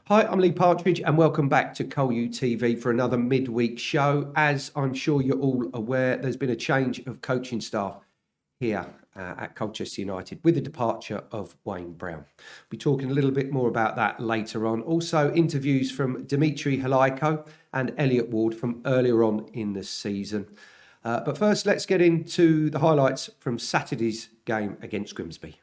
Hi, I'm Lee Partridge and welcome back to Col U TV for another midweek show. As I'm sure you're all aware, there's been a change of coaching staff here at Colchester United with the departure of Wayne Brown. We'll be talking a little bit more about that later on. Also, interviews from Dimitri Halaiko and Elliot Ward from earlier on in the season. But first, let's get into the highlights from Saturday's game against Grimsby.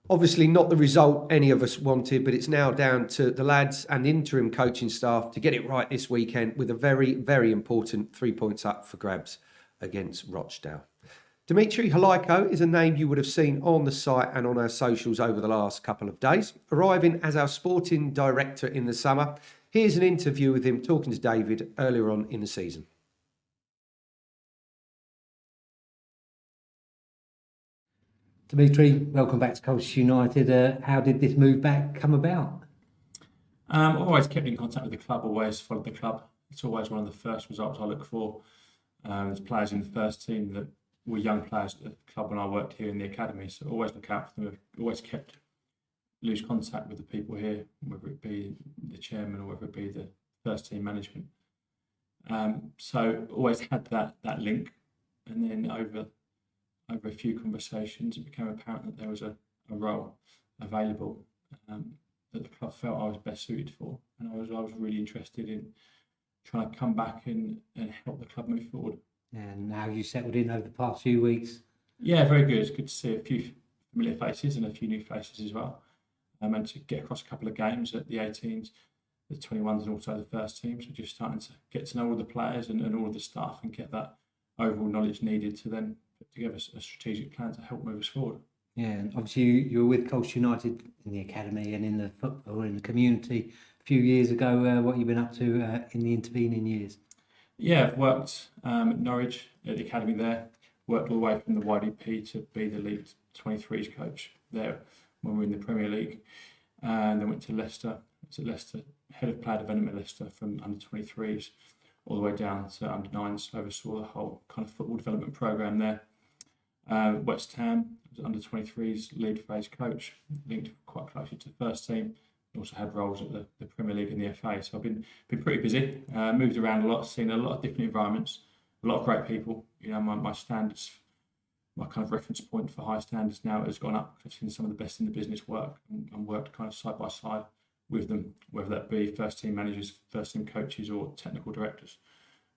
Obviously not the result any of us wanted, but it's now down to the lads and interim coaching staff to get it right this weekend with a very, very important 3 points up for grabs against Rochdale. Dimitri Halaiko is a name you would have seen on the site and on our socials over the last couple of days. Arriving as our sporting director in the summer, here's an interview with him talking to David earlier on in the season. Dimitri, welcome back to Colchester United. How did this move back come about? Always kept in contact with the club, always followed the club. It's always one of the first results I look for. There's players in the first team that were young players at the club when I worked here in the academy, so always look out for them. I've always kept loose contact with the people here, whether it be the chairman or whether it be the first team management. So always had that link, and then over a few conversations, it became apparent that there was a role available that the club felt I was best suited for, and I was really interested in trying to come back and help the club move forward. And how you settled in over the past few weeks? Yeah, very good. It's good to see a few familiar faces and a few new faces as well. And to get across a couple of games at the 18s, the 21s, and also the first teams. We're just starting to get to know all the players and all of the staff and get that overall knowledge needed to then put together a strategic plan to help move us forward. Yeah, and obviously you were with Colchester United in the academy and in the football in the community a few years ago. What you've been up to in the intervening years? Yeah, I've worked at Norwich at the academy there. Worked all the way from the YDP to be the League 23s coach there when we were in the Premier League, and then went to Leicester. I was at Leicester, head of player development at Leicester from under 23s all the way down to under 9s. So oversaw the whole kind of football development programme there. West Ham, was under 23s lead phase coach, linked quite closely to the first team. Also had roles at the Premier League and the FA. So I've been pretty busy, moved around a lot, seen a lot of different environments, a lot of great people. You know, my standards, my kind of reference point for high standards now has gone up. I've seen some of the best in the business work and worked kind of side by side with them, whether that be first team managers, first team coaches or technical directors.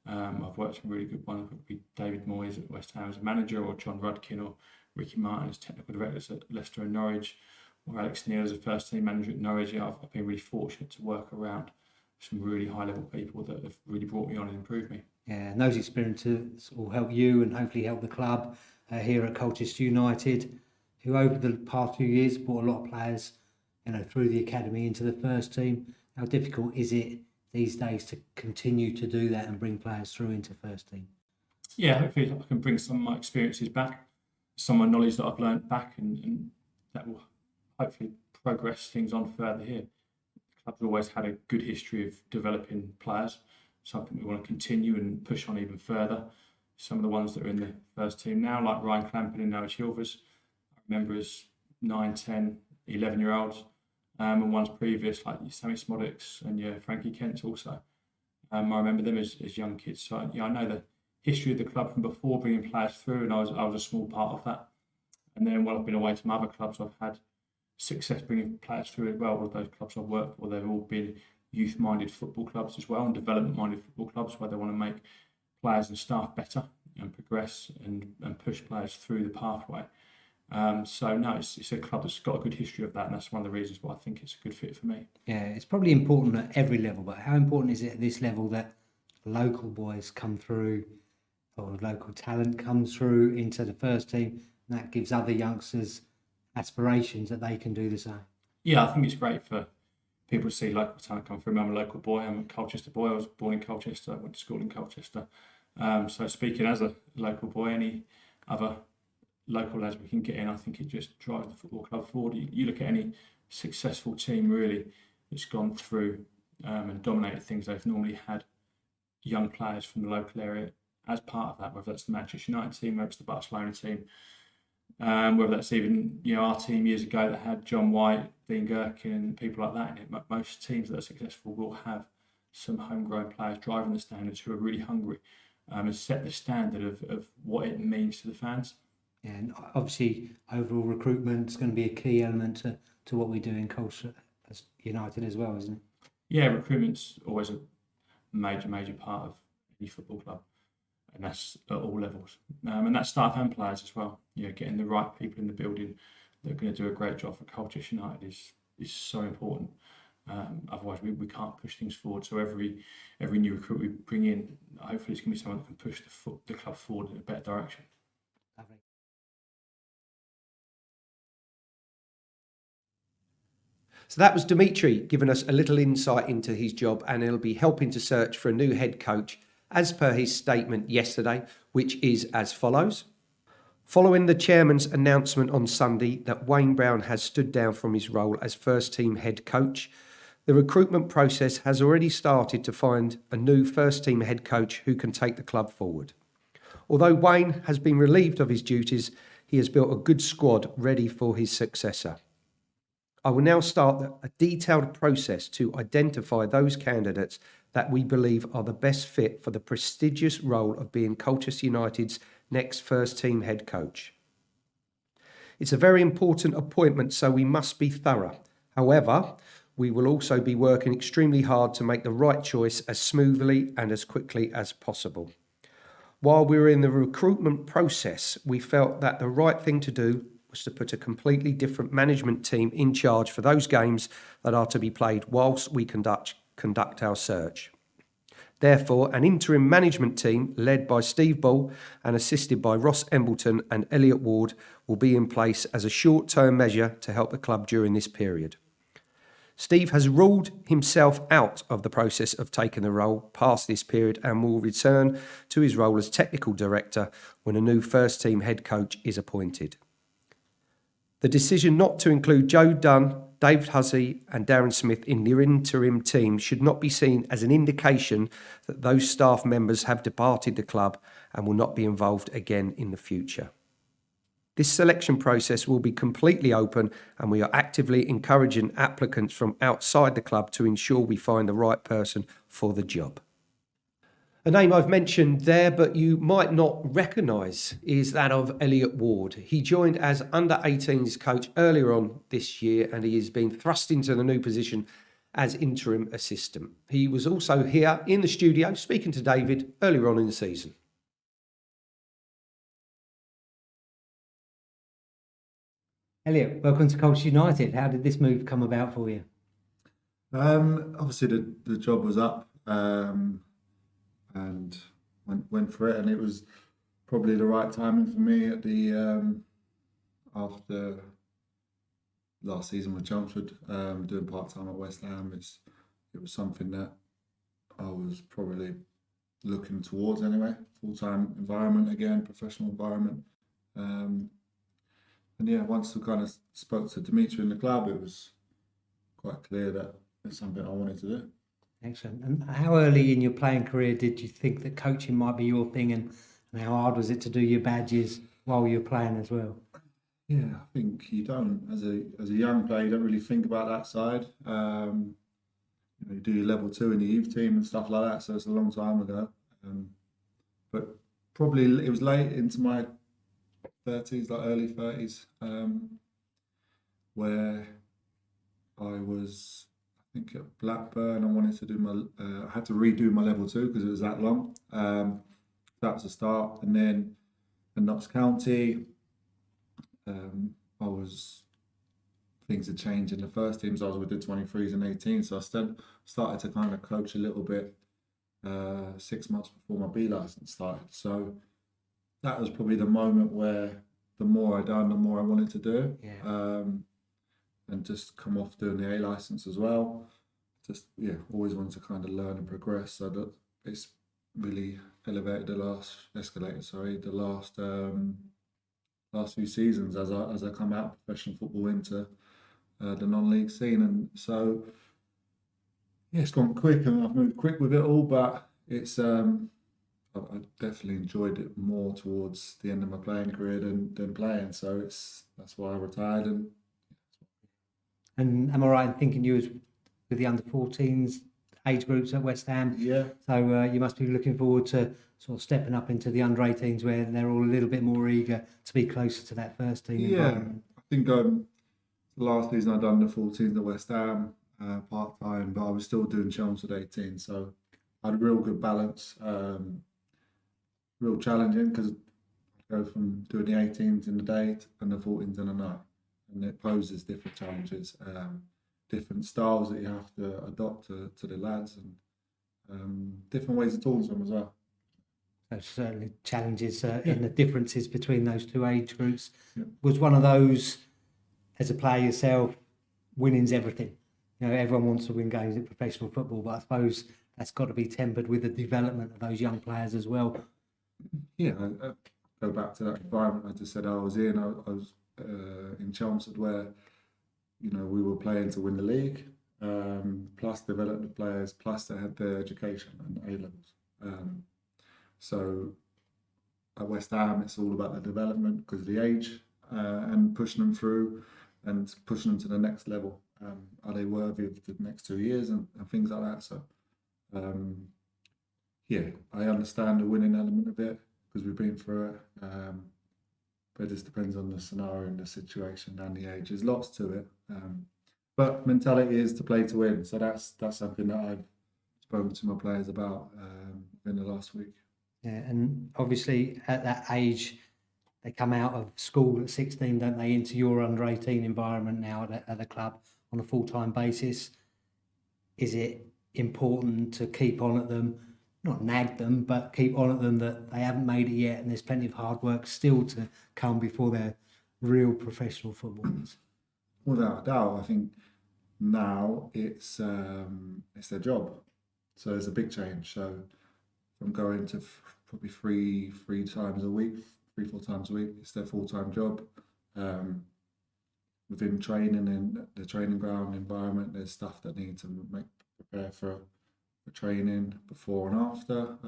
I've worked with some really good ones, would be David Moyes at West Ham as a manager, or John Rudkin or Ricky Martin as technical directors at Leicester and Norwich, or Alex Neil as a first team manager at Norwich. Yeah, I've been really fortunate to work around some really high level people that have really brought me on and improved me. Yeah, and those experiences will help you and hopefully help the club here at Colchester United, who over the past few years brought a lot of players, through the academy into the first team. How difficult is it these days to continue to do that and bring players through into first team? Yeah, hopefully I can bring some of my experiences back, some of my knowledge that I've learned back, and that will hopefully progress things on further here. The club's always had a good history of developing players, something we want to continue and push on even further. Some of the ones that are in the first team now, like Ryan Clampton and Noah Chilvers, I remember as 9, 10, 11-year-olds, and ones previous like Sammy Smodics and Frankie Kent also. I remember them as young kids. So I know the history of the club from before, bringing players through, and I was a small part of that. And then when I've been away to my other clubs, I've had success bringing players through as well. All of those clubs I've worked for, they've all been youth-minded football clubs as well, and development-minded football clubs where they want to make players and staff better and progress and push players through the pathway. So no, it's a club that's got a good history of that, and that's one of the reasons why I think it's a good fit for me. Yeah, it's probably important at every level, but how important is it at this level that local boys come through, or local talent comes through into the first team, and that gives other youngsters aspirations that they can do the same? Yeah, I think it's great for people to see local talent come through. I'm a local boy. I'm a Colchester boy. I was born in Colchester. I went to school in Colchester. So speaking as a local boy, any other local lads we can get in, I think it just drives the football club forward. You look at any successful team really that's gone through and dominated things, they've normally had young players from the local area as part of that, whether that's the Manchester United team, whether it's the Barcelona team, whether that's even our team years ago that had John White, Dean Gherkin and people like that in it. Most teams that are successful will have some homegrown players driving the standards who are really hungry and set the standard of what it means to the fans. Yeah, and obviously overall recruitment is going to be a key element to what we do in Colchester United as well, isn't it? Yeah, recruitment's always a major part of any football club, and that's at all levels. And that's staff and players as well. Getting the right people in the building that are going to do a great job for Colchester United is so important. Otherwise, we can't push things forward. So every new recruit we bring in, hopefully it's going to be someone that can push the club forward in a better direction. Lovely. So that was Dimitri giving us a little insight into his job, and he'll be helping to search for a new head coach as per his statement yesterday, which is as follows. Following the chairman's announcement on Sunday that Wayne Brown has stood down from his role as first team head coach, the recruitment process has already started to find a new first team head coach who can take the club forward. Although Wayne has been relieved of his duties, he has built a good squad ready for his successor. I will now start a detailed process to identify those candidates that we believe are the best fit for the prestigious role of being Colchester United's next first team head coach. It's a very important appointment, so we must be thorough. However, we will also be working extremely hard to make the right choice as smoothly and as quickly as possible. While we were in the recruitment process, we felt that the right thing to do was to put a completely different management team in charge for those games that are to be played whilst we conduct our search. Therefore, an interim management team led by Steve Ball and assisted by Ross Embleton and Elliot Ward will be in place as a short-term measure to help the club during this period. Steve has ruled himself out of the process of taking the role past this period and will return to his role as technical director when a new first team head coach is appointed. The decision not to include Joe Dunn, David Hussey and Darren Smith in the interim team should not be seen as an indication that those staff members have departed the club and will not be involved again in the future. This selection process will be completely open, and we are actively encouraging applicants from outside the club to ensure we find the right person for the job. A name I've mentioned there, but you might not recognise, is that of Elliot Ward. He joined as under-18s coach earlier on this year, and he has been thrust into the new position as interim assistant. He was also here in the studio speaking to David earlier on in the season. Elliot, welcome to Colchester United. How did this move come about for you? Obviously the job was up, and went for it, and it was probably the right timing for me at the after last season with Chelmsford, doing part-time at West Ham. It was something that I was probably looking towards anyway. Full-time environment again, professional environment. And yeah, once I kind of spoke to Dimitri in the club, it was quite clear that it's something I wanted to do. Excellent. And how early in your playing career did you think that coaching might be your thing, and how hard was it to do your badges while you were playing as well? Yeah, I think you don't, as a young player, you don't really think about that side. You do your level 2 in the youth team and stuff like that, so it's a long time ago. But probably it was late into my 30s, like early 30s, where I was, I think, at Blackburn. I wanted to do I had to redo my level 2 because it was that long. That was the start, and then in Notts County, things had changed in the first teams. I was with the 23s and 18s, so I started to kind of coach a little bit 6 months before my B license started. So that was probably the moment where the more I done, the more I wanted to do. Yeah. And just come off doing the A license as well. Just always wanted to kind of learn and progress. So that it's really escalated the last few seasons as I come out of professional football into the non-league scene. And so it's gone quick, and I've moved quick with it all, but it's I definitely enjoyed it more towards the end of my playing career than playing. So that's why I retired. And am I right in thinking you was with the under-14s age groups at West Ham? Yeah. So you must be looking forward to sort of stepping up into the under-18s, where they're all a little bit more eager to be closer to that first team environment. I think the last season I'd done the 14s at West Ham part-time, but I was still doing Chelmsford 18, so I had a real good balance. Real challenging because I go from doing the 18s in the day and the 14s in the night, and it poses different challenges, different styles that you have to adopt to the lads, and different ways of talking to them as well. So certainly challenges in the differences between those two age groups. Yeah. Was one of those, as a player yourself, winning's everything. You know, everyone wants to win games in professional football, but I suppose that's got to be tempered with the development of those young players as well. Yeah, I go back to that environment I just said I was in. I was in Chelmsford, where we were playing to win the league, plus develop the players, plus they had their education and A levels. So at West Ham, it's all about the development because of the age, and pushing them through and pushing them to the next level. Are they worthy of the next 2 years and things like that? So I understand the winning element of it because we've been through it. But it just depends on the scenario and the situation and the age. There's lots to it. But mentality is to play to win. So that's something that I've spoken to my players about in the last week. Yeah, and obviously at that age, they come out of school at 16, don't they, into your under-18 environment now at the club on a full-time basis. Is it important to keep on at them, not nag them, but keep on at them that they haven't made it yet and there's plenty of hard work still to come before they're real professional footballers? Without a doubt, I think now it's their job. So there's a big change. So from going to probably three, 4 times a week, it's their full-time job. Within training in the training ground environment, there's stuff that need to prepare for training before and after.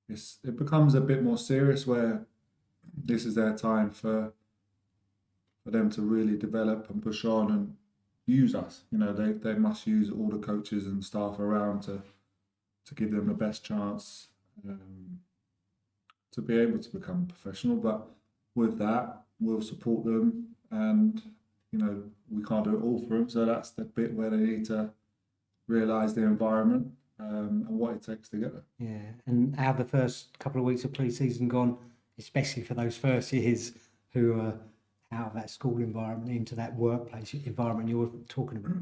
It becomes a bit more serious, where this is their time for them to really develop and push on and use us. They must use all the coaches and staff around to give them the best chance to be able to become professional. But with that, we'll support them, and you know, we can't do it all for them. So that's the bit where they need to realise the environment and what it takes to get there. Yeah, and how the first couple of weeks of pre-season gone, especially for those first years who are out of that school environment into that workplace environment you're talking about.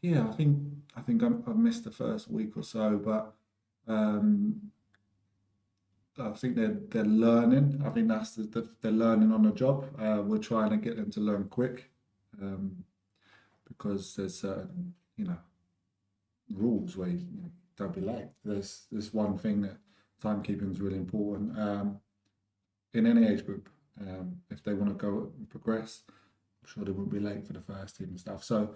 Yeah, I think I've missed the first week or so, but I think they're learning. I think that's they're learning on the job. We're trying to get them to learn quick, because there's certain, you know, rules where you don't be late. There's one thing that timekeeping is really important in any age group. If they want to go and progress, I'm sure they wouldn't be late for the first team and stuff. So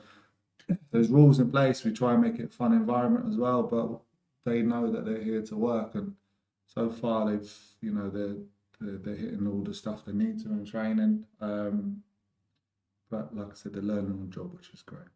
there's rules in place. We try and make it a fun environment as well, but they know that they're here to work, and so far they've, you know, they're hitting all the stuff they need to in training. But like I said, they're learning on the job, which is great.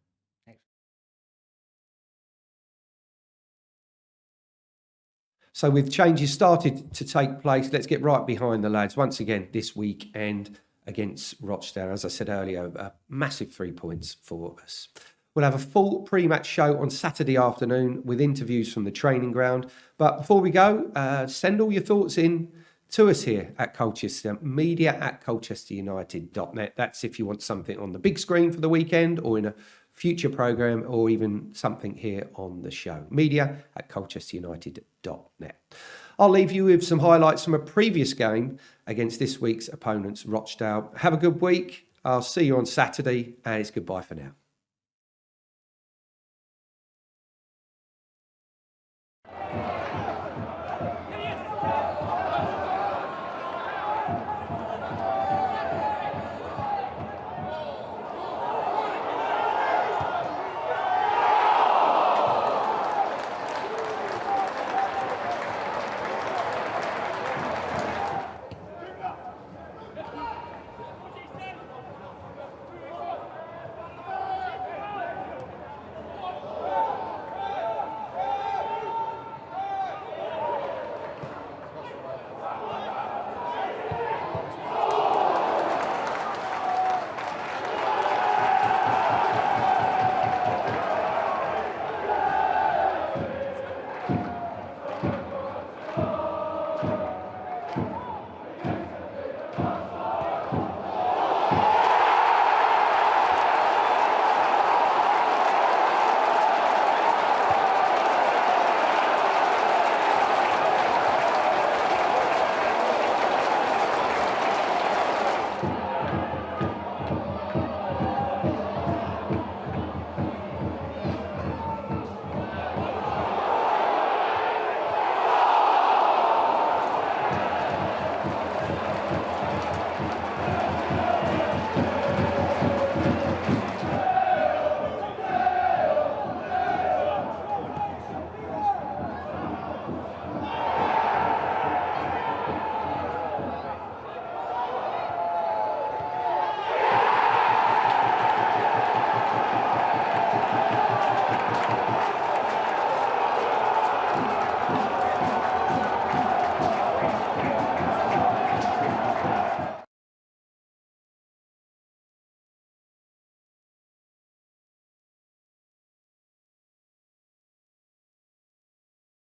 So with changes started to take place, let's get right behind the lads once again this weekend against Rochdale. As I said earlier, a massive 3 points for us. We'll have a full pre-match show on Saturday afternoon with interviews from the training ground. But before we go, send all your thoughts in to us here at Colchester, media@colchesterunited.net. That's if you want something on the big screen for the weekend or in a future programme or even something here on the show. media@colchesterunited.net. I'll leave you with some highlights from a previous game against this week's opponents, Rochdale. Have a good week. I'll see you on Saturday, and it's goodbye for now.